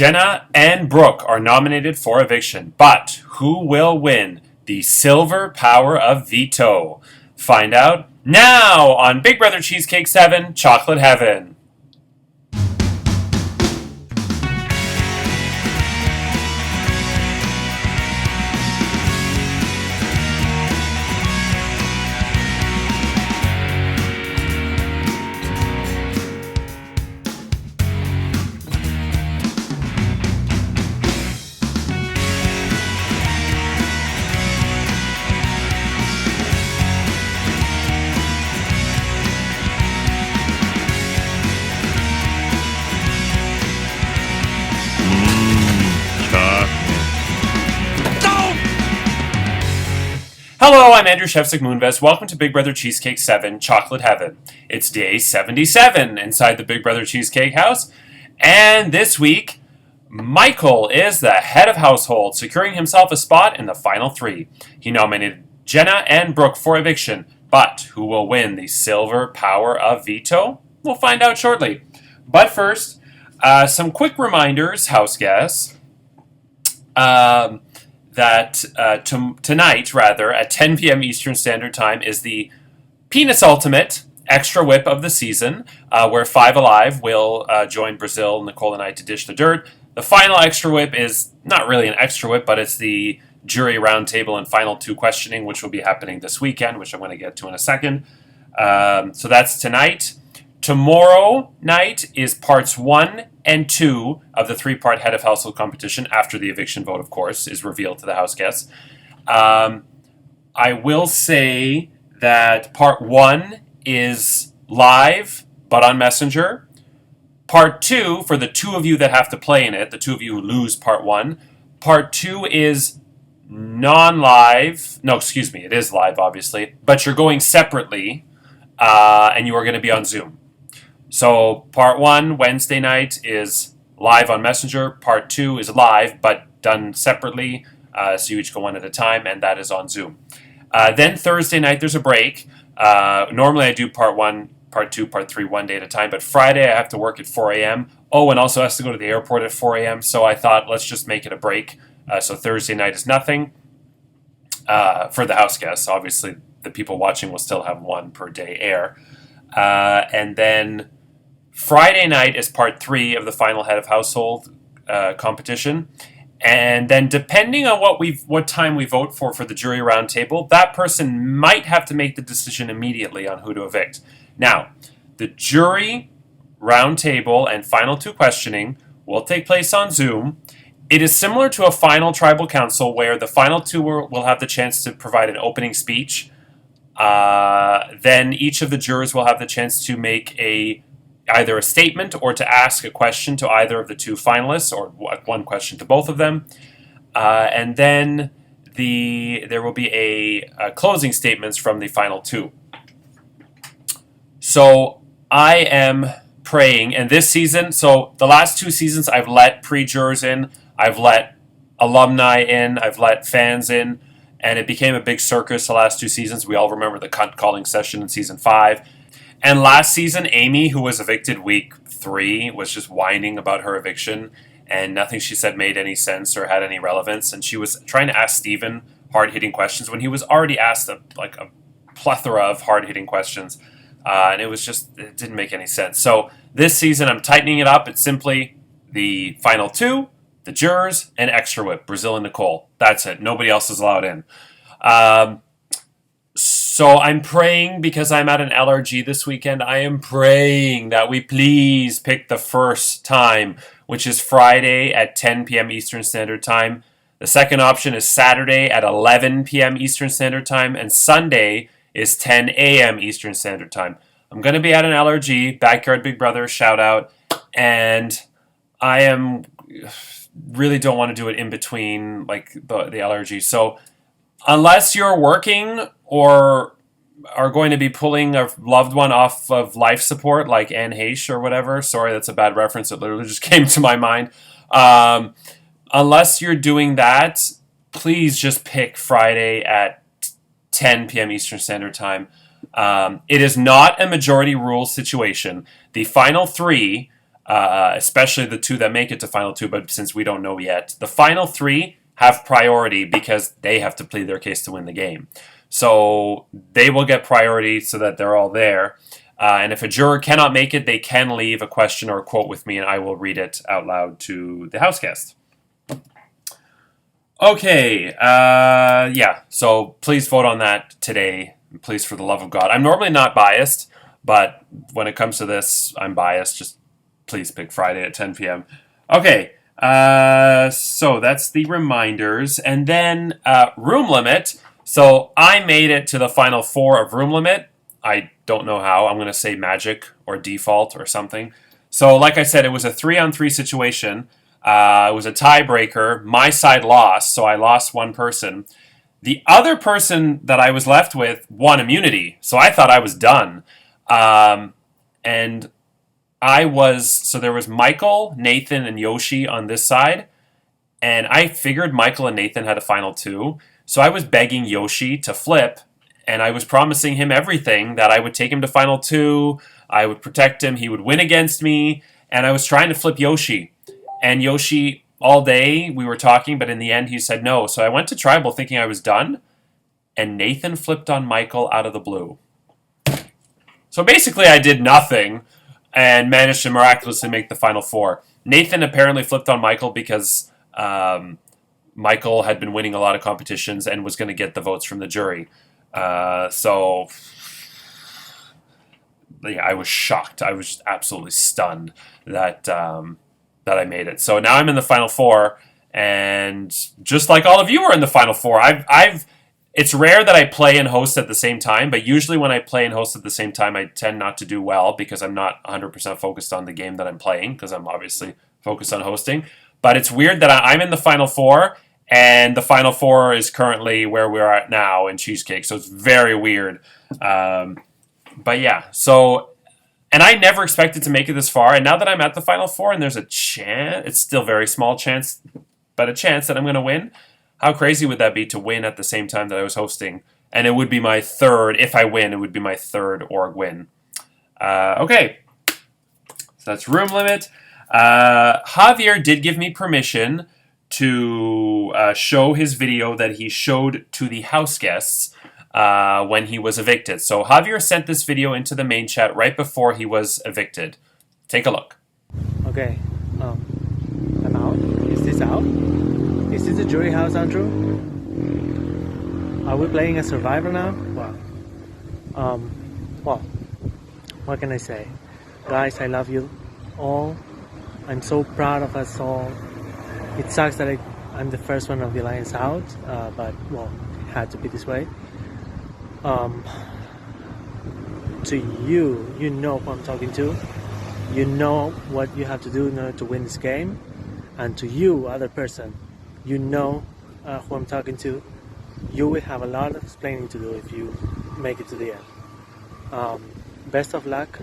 Jenna and Brooke are nominated for eviction, but who will win the silver power of veto? Find out now on Big Brother Cheesecake 7 Chocolate Heaven. Hello, I'm Andrew Shevsik Moonves. Welcome to Big Brother Cheesecake 7 Chocolate Heaven. It's day 77 inside the Big Brother Cheesecake house. And this week, Michael is the head of household, securing himself a spot in the final three. He nominated Jenna and Brooke for eviction. But who will win the silver power of veto? We'll find out shortly. But first, some quick reminders, house guests. Tonight, at 10 p.m. Eastern Standard Time, is the Penis Ultimate Extra Whip of the season, where Five Alive will join Brazil, Nicole, and I to dish the dirt. The final Extra Whip is not really an Extra Whip, but it's the jury roundtable and final two questioning, which will be happening this weekend, which I'm going to get to in a second. So that's tonight. Tomorrow night is parts 1 and 2 of the 3-part head of household competition, after the eviction vote, of course, is revealed to the house guests. I will say that part 1 is live, but on Messenger. Part 2, for the two of you that have to play in it, the two of you who lose part 1, part 2 is non-live. No, excuse me, it is live, obviously, but you're going separately, and you are going to be on Zoom. So part 1, Wednesday night, is live on Messenger. Part 2 is live, but done separately. So you each go one at a time, and that is on Zoom. Then Thursday night, there's a break. Normally I do part 1, part 2, part 3, one day at a time. But Friday I have to work at 4 a.m. Oh, and also has to go to the airport at 4 a.m. So I thought, let's just make it a break. So Thursday night is nothing for the house guests. Obviously, the people watching will still have one per day air. And then Friday night is part 3 of the final head of household competition. And then depending on what time we vote for the jury roundtable, that person might have to make the decision immediately on who to evict. Now, the jury roundtable and final two questioning will take place on Zoom. It is similar to a final tribal council where the final two will have the chance to provide an opening speech. Then each of the jurors will have the chance to make either a statement or to ask a question to either of the two finalists, or one question to both of them. And then there will be a closing statements from the final two. So I am praying, and this season, so the last 2 seasons, I've let pre-jurors in, I've let alumni in, I've let fans in, and it became a big circus the last 2 seasons. We all remember the cunt calling session in season 5. And last season, Amy, who was evicted week 3, was just whining about her eviction, and nothing she said made any sense or had any relevance. And she was trying to ask Steven hard-hitting questions when he was already asked a plethora of hard-hitting questions. And it didn't make any sense. So this season, I'm tightening it up. It's simply the final 2, the jurors, and Extra Whip, Brazil and Nicole. That's it. Nobody else is allowed in. So I'm praying, because I'm at an LRG this weekend, I am praying that we please pick the first time, which is Friday at 10 p.m. Eastern Standard Time. The second option is Saturday at 11 p.m. Eastern Standard Time, and Sunday is 10 a.m. Eastern Standard Time. I'm going to be at an LRG, Backyard Big Brother, shout out, and I really don't want to do it in between the LRG. So unless you're working or are going to be pulling a loved one off of life support, like Anne Heche or whatever, sorry, that's a bad reference, it literally just came to my mind. Unless you're doing that, please just pick Friday at 10 p.m. Eastern Standard Time. It is not a majority rule situation. The final 3 especially the 2 that make it to final 2, but since we don't know yet, the final 3 have priority because they have to plead their case to win the game. So they will get priority so that they're all there. And if a juror cannot make it, they can leave a question or a quote with me, and I will read it out loud to the house guest. Okay, yeah, so please vote on that today. Please, for the love of God. I'm normally not biased, but when it comes to this, I'm biased. Just please pick Friday at 10 p.m. Okay, so that's the reminders. And then room limit. So I made it to the final 4 of room limit. I don't know how. I'm going to say magic or default or something. So like I said, it was a 3-on-3 situation. It was a tiebreaker. My side lost, so I lost one person. The other person that I was left with won immunity, so I thought I was done. And so there was Michael, Nathan, and Yoshi on this side, and I figured Michael and Nathan had a final 2, so I was begging Yoshi to flip, and I was promising him everything, that I would take him to final 2, I would protect him, he would win against me, and I was trying to flip Yoshi. And Yoshi, all day, we were talking, but in the end he said no. So I went to Tribal thinking I was done, and Nathan flipped on Michael out of the blue. So basically I did nothing and managed to miraculously make the final 4. Nathan apparently flipped on Michael because Michael had been winning a lot of competitions and was going to get the votes from the jury. So yeah, I was shocked. I was absolutely stunned that I made it. So now I'm in the final 4, and just like all of you are in the final 4, it's rare that I play and host at the same time, but usually when I play and host at the same time, I tend not to do well because I'm not 100% focused on the game that I'm playing, because I'm obviously focused on hosting. But it's weird that I'm in the final 4, and the final 4 is currently where we're at now in Cheesecake, so it's very weird. But yeah, so, and I never expected to make it this far, and now that I'm at the final 4 and there's a chance, it's still very small chance, but a chance that I'm going to win, how crazy would that be to win at the same time that I was hosting? And it would be my 3rd, if I win, it would be my 3rd org win. Okay, so that's room limit. Javier did give me permission to show his video that he showed to the house guests when he was evicted. So Javier sent this video into the main chat right before he was evicted. Take a look. Okay, I'm out. Is this out? Is this a jury house, Andrew? Are we playing a survivor now? Well, what can I say? Guys, I love you all. I'm so proud of us all. It sucks that I'm the first one of the Alliance out, but, well, it had to be this way. To you, you know who I'm talking to. You know what you have to do in order to win this game. And to you, other person, you know who I'm talking to. You will have a lot of explaining to do if you make it to the end. Best of luck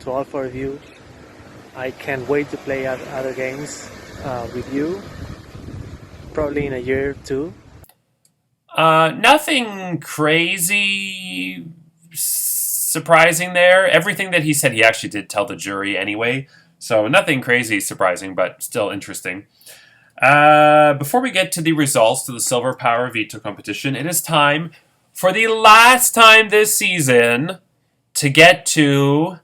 to all 4 of you. I can't wait to play other games with you, probably in a year or 2. Nothing crazy surprising there. Everything that he said he actually did tell the jury anyway, so nothing crazy surprising, but still interesting. Before we get to the results to the Silver Power Veto competition, it is time for the last time this season to get to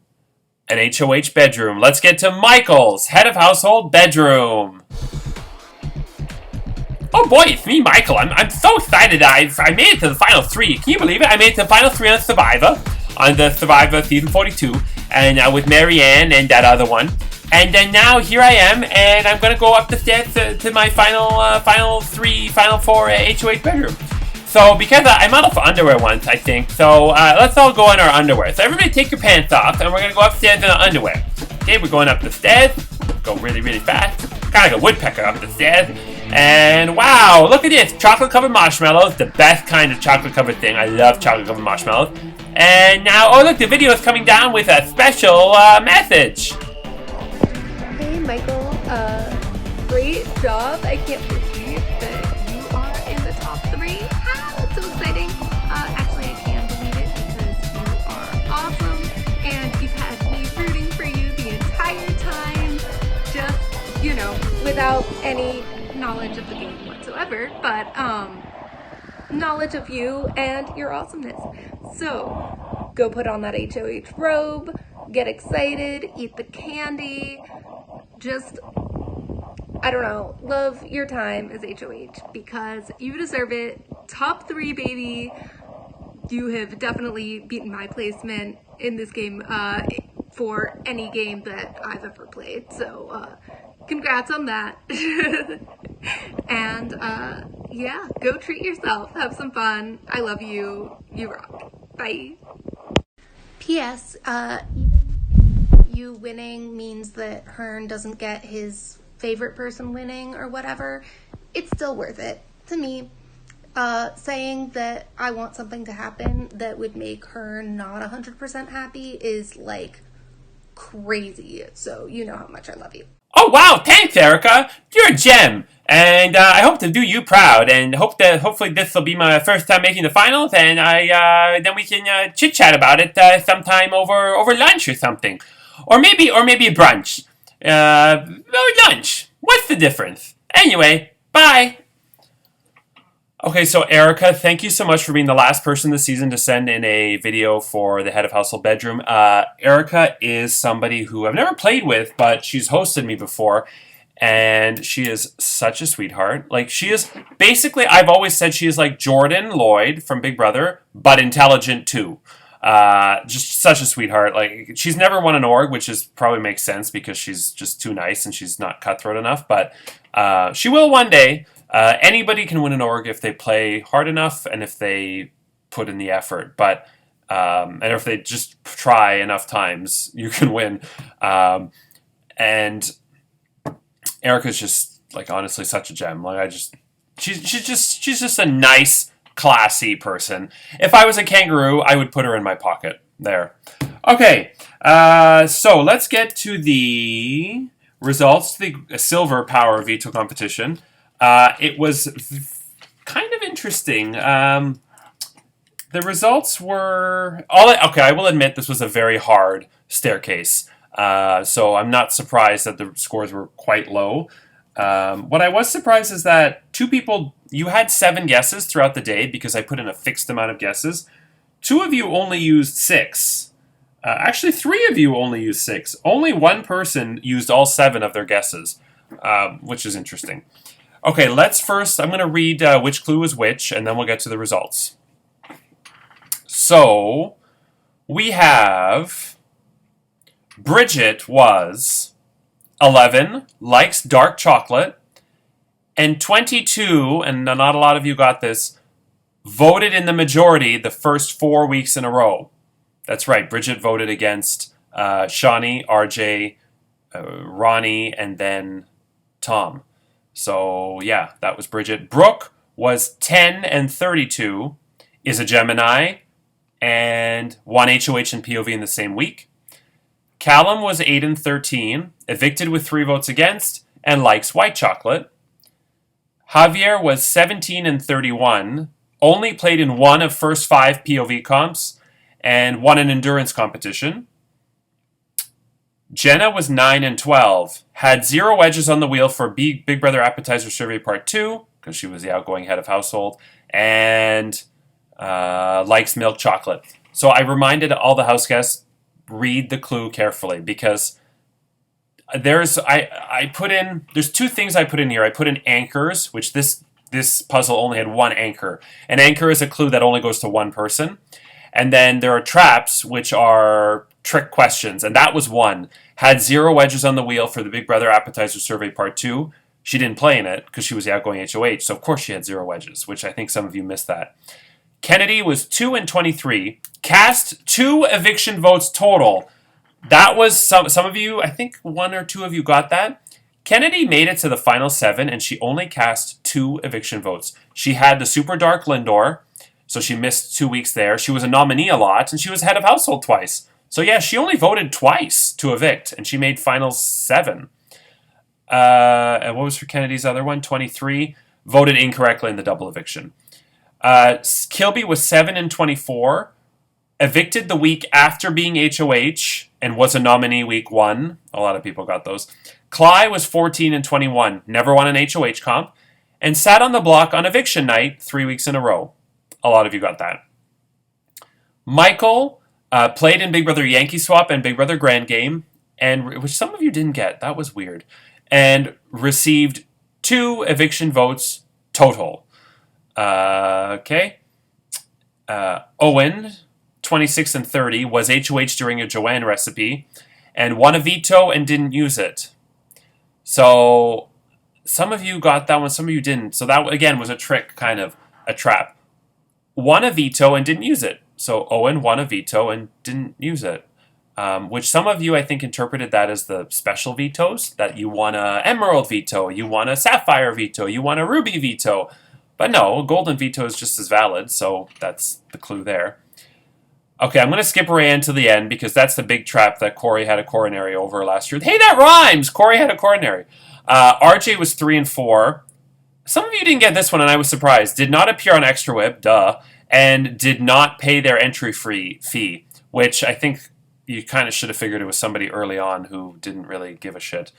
an HOH bedroom. Let's get to Michael's head of household bedroom. Oh boy, it's me, Michael. I'm so excited. I made it to the final 3. Can you believe it? I made it to the final 3 on Survivor, season 42, and with Marianne and that other one. And then now here I am, and I'm gonna go up the steps to my final 4 HOH bedroom. So because I'm out of underwear once, I think. So let's all go in our underwear. So everybody take your pants off, and we're gonna go upstairs in our underwear. Okay, we're going up the stairs. Go really, really fast. Kind of like a woodpecker up the stairs. And wow, look at this, chocolate-covered marshmallows, the best kind of chocolate-covered thing. I love chocolate-covered marshmallows. And now, oh look, the video is coming down with a special message. Hey Michael, great job. I can't believe that you are in the top 3. That's so exciting. Actually, I can believe it because you are awesome, and you've had me rooting for you the entire time. without any knowledge of the game whatsoever, but knowledge of you and your awesomeness. So go put on that HOH robe, get excited, eat the candy, just, I don't know, love your time as HOH because you deserve it. Top 3, baby. You have definitely beaten my placement in this game for any game that I've ever played. So congrats on that. And yeah, go treat yourself. Have some fun. I love you. You rock. Bye. P.S. Even if you winning means that Hearn doesn't get his favorite person winning or whatever, it's still worth it to me. Saying that I want something to happen that would make her not 100% happy is like crazy. So you know how much I love you. Oh wow, thanks, Erica. You're a gem, and I hope to do you proud. And hopefully this will be my first time making the finals, and then we can chit chat about it sometime over lunch or something, or maybe a brunch, or lunch. What's the difference? Anyway, bye. Okay, so Erica, thank you so much for being the last person this season to send in a video for the Head of Household Bedroom. Erica is somebody who I've never played with, but she's hosted me before, and she is such a sweetheart. Like, she is, basically, I've always said she is like Jordan Lloyd from Big Brother, but intelligent too. Just such a sweetheart. Like, she's never won an org, which is probably makes sense because she's just too nice and she's not cutthroat enough, but she will one day. Anybody can win an org if they play hard enough and if they put in the effort. But and if they just try enough times, you can win. And Erica's just like honestly such a gem. Like she's just a nice, classy person. If I was a kangaroo, I would put her in my pocket. There. Okay. So let's get to the results to the silver power veto competition. It was kind of interesting. The results were... Okay, I will admit this was a very hard staircase. So I'm not surprised that the scores were quite low. What I was surprised is that 2 people... You had 7 guesses throughout the day because I put in a fixed amount of guesses. 2 of you only used 6. Actually, 3 of you only used 6. Only 1 person used all 7 of their guesses, which is interesting. Okay, let's first, I'm going to read which clue is which, and then we'll get to the results. So, we have Bridget was 11, likes dark chocolate, and 22, and not a lot of you got this, voted in the majority the first 4 weeks in a row. That's right, Bridget voted against Shawnee, RJ, Ronnie, and then Tom. So, yeah, that was Bridget. Brooke was 10 and 32, is a Gemini, and won HOH and POV in the same week. Callum was 8 and 13, evicted with 3 votes against, and likes white chocolate. Javier was 17 and 31, only played in 1 of first 5 POV comps, and won an endurance competition. Jenna was 9 and 12, had 0 wedges on the wheel for Big Brother Appetizer Survey Part 2, because she was the outgoing head of household, and likes milk chocolate. So I reminded all the house guests, read the clue carefully, because there's 2 things I put in here. I put in anchors, which this puzzle only had 1 anchor. An anchor is a clue that only goes to 1 person. And then there are traps, which are trick questions, and that was 1. Had 0 wedges on the wheel for the Big Brother Appetizer Survey Part 2. She didn't play in it because she was the outgoing HOH, so of course she had 0 wedges, which I think some of you missed that. Kennedy was 2 and 23, cast 2 eviction votes total. That was some of you, I think 1 or 2 of you got that. Kennedy made it to the final 7, and she only cast 2 eviction votes. She had the Super Dark Lindor, so she missed 2 weeks there. She was a nominee a lot, and she was head of household twice. So yeah, she only voted twice to evict, and she made final 7. And what was for Kennedy's other one? 23. Voted incorrectly in the double eviction. Kilby was 7 and 24. Evicted the week after being HOH and was a nominee week 1. A lot of people got those. Cly was 14 and 21, never won an HOH comp, and sat on the block on eviction night 3 weeks in a row. A lot of you got that. Michael played in Big Brother Yankee Swap and Big Brother Grand Game, and which some of you didn't get. That was weird. And received 2 eviction votes total. Okay. Owen, 26 and 30, was HOH during a Joanne recipe, and won a veto and didn't use it. So some of you got that one, some of you didn't. So that, again, was a trick, kind of a trap. Won a veto and didn't use it. So Owen won a veto and didn't use it. Which some of you, I think, interpreted that as the special vetoes, that you won a emerald veto, you won a sapphire veto, you won a ruby veto. But no, a golden veto is just as valid, so that's the clue there. Okay, I'm going to skip Rayanne to the end because that's the big trap that Corey had a coronary over last year. Hey, that rhymes! Corey had a coronary. RJ was 3 and 4. Some of you didn't get this one, and I was surprised. Did not appear on Extra Whip, duh, and did not pay their entry fee, which I think you kind of should have figured it was somebody early on who didn't really give a shit.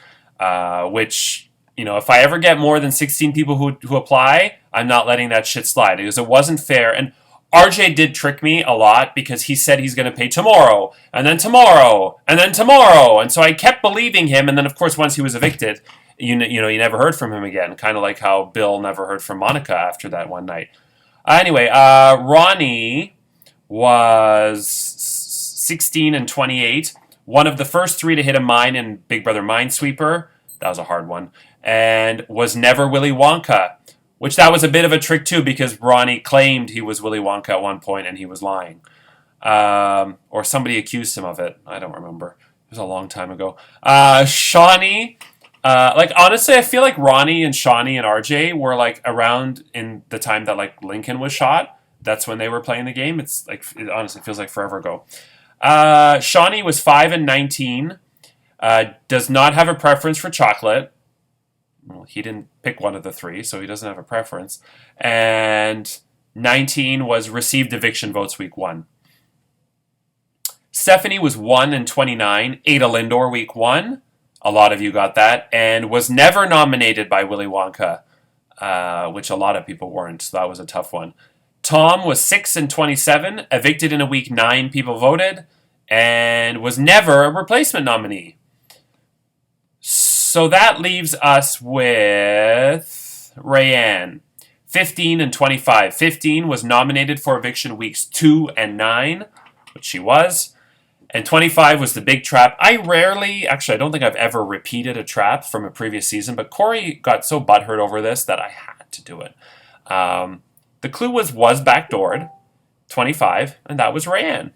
Which, you know, if I ever get more than 16 people who apply, I'm not letting that shit slide because it wasn't fair. And RJ did trick me a lot because he said he's going to pay tomorrow, and then tomorrow, and then tomorrow. And so I kept believing him, and then, of course, once he was evicted, you never heard from him again. Kind of like how Bill never heard from Monica after that one night. Anyway, Ronnie was 16 and 28. One of the first 3 to hit a mine in Big Brother Minesweeper. That was a hard one. And was never Willy Wonka. Which that was a bit of a trick too because Ronnie claimed he was Willy Wonka at one point and he was lying. Or somebody accused him of it. I don't remember. It was a long time ago. Shawnee. Honestly, I feel like Ronnie and Shawnee and RJ were like around in the time that like Lincoln was shot. That's when they were playing the game. It's like, it honestly feels like forever ago. Shawnee was 5 and 19. Does not have a preference for chocolate. Well, he didn't pick one of the 3, so he doesn't have a preference. And 19 was received eviction votes week 1. Stephanie was 1 and 29. Ada Lindor week 1. A lot of you got that. And was never nominated by Willy Wonka, which a lot of people weren't. So that was a tough one. Tom was 6 and 27. Evicted in a week 9 people voted. And was never a replacement nominee. So that leaves us with Rayanne, 15 and 25. 15 was nominated for eviction weeks 2 and 9, which she was. And 25 was the big trap. I don't think I've ever repeated a trap from a previous season, but Corey got so butthurt over this that I had to do it. The clue was backdoored, 25, and that was Rayanne.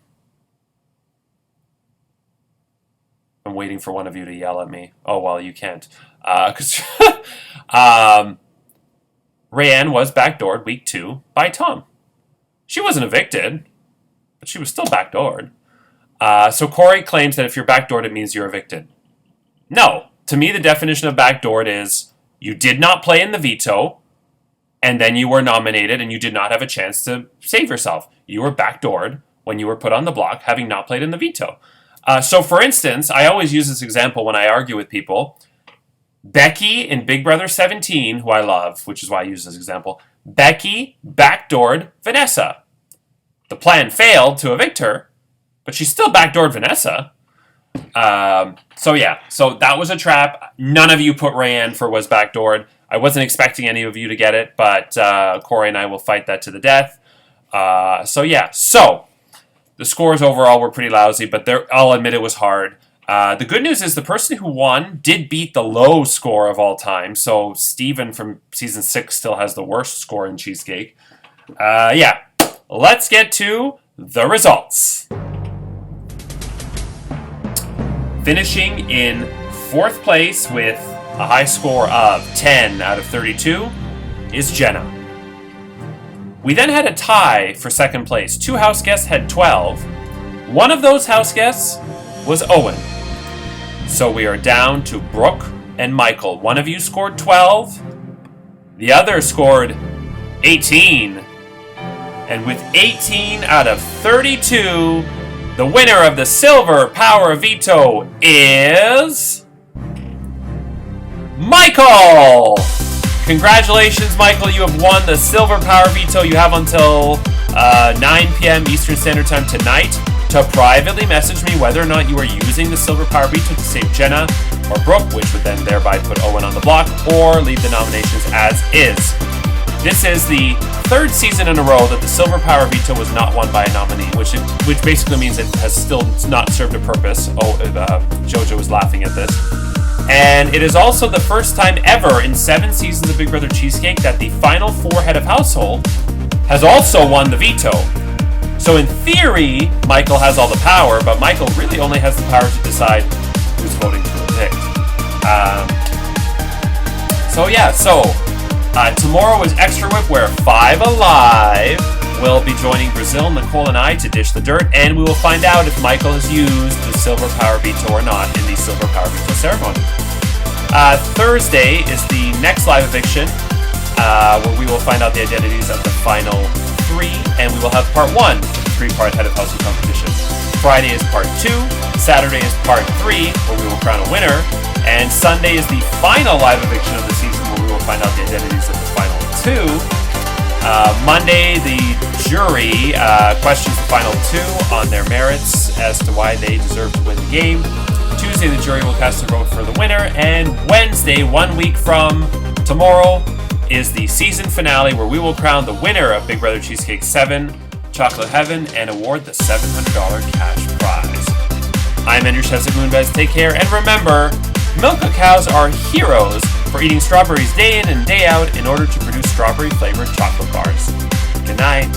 I'm waiting for one of you to yell at me. Oh, well, you can't. Because Rayanne was backdoored week 2 by Tom. She wasn't evicted, but she was still backdoored. So Corey claims that if you're backdoored, it means you're evicted. No. To me, the definition of backdoored is you did not play in the veto, and then you were nominated, and you did not have a chance to save yourself. You were backdoored when you were put on the block, having not played in the veto. So, for instance, I always use this example when I argue with people. Becky in Big Brother 17, who I love, which is why I use this example, Becky backdoored Vanessa. The plan failed to evict her, but she still backdoored Vanessa. So that was a trap. None of you put Rayanne for was backdoored. I wasn't expecting any of you to get it, but Corey and I will fight that to the death. So the scores overall were pretty lousy, but I'll admit it was hard. The good news is the person who won did beat the low score of all time. So Steven from season 6 still has the worst score in Cheesecake. Let's get to the results. Finishing in 4th place with a high score of 10 out of 32 is Jenna. We then had a tie for 2nd place. 2 house guests had 12. One of those house guests was Owen. So we are down to Brooke and Michael. One of you scored 12. The other scored 18. And with 18 out of 32, the winner of the Silver Power Veto is Michael! Congratulations, Michael. You have won the Silver Power Veto. You have until 9 p.m. Eastern Standard Time tonight to privately message me whether or not you are using the Silver Power Veto to save Jenna or Brooke, which would then thereby put Owen on the block, or leave the nominations as is. This is the third season in a row that the Silver Power Veto was not won by a nominee, which basically means it has still not served a purpose. Jojo was laughing at this. And it is also the first time ever in 7 seasons of Big Brother Cheesecake that the final 4 head of household has also won the veto. So in theory, Michael has all the power, but Michael really only has the power to decide who's voting to evict. Tomorrow is Extra Whip, where 5 Alive will be joining Brazil, Nicole, and I to dish the dirt, and we will find out if Michael has used the Silver Power Veto or not in the Silver Power Veto ceremony. Thursday is the next live eviction, where we will find out the identities of the final 3, and we will have part 1 of the 3-part head of household competition. Friday is part 2, Saturday is part 3, where we will crown a winner, and Sunday is the final live eviction of the season, where we will find out the identities of the final 2. Monday, the jury questions the final 2 on their merits as to why they deserve to win the game. Tuesday, the jury will cast their vote for the winner. And Wednesday, 1 week from tomorrow, is the season finale, where we will crown the winner of Big Brother Cheesecake 7, Chocolate Heaven, and award the $700 cash prize. I'm Andrew Shezak. Take care, and remember, Milka cows are heroes for eating strawberries day in and day out in order to produce strawberry-flavored chocolate bars. Good night.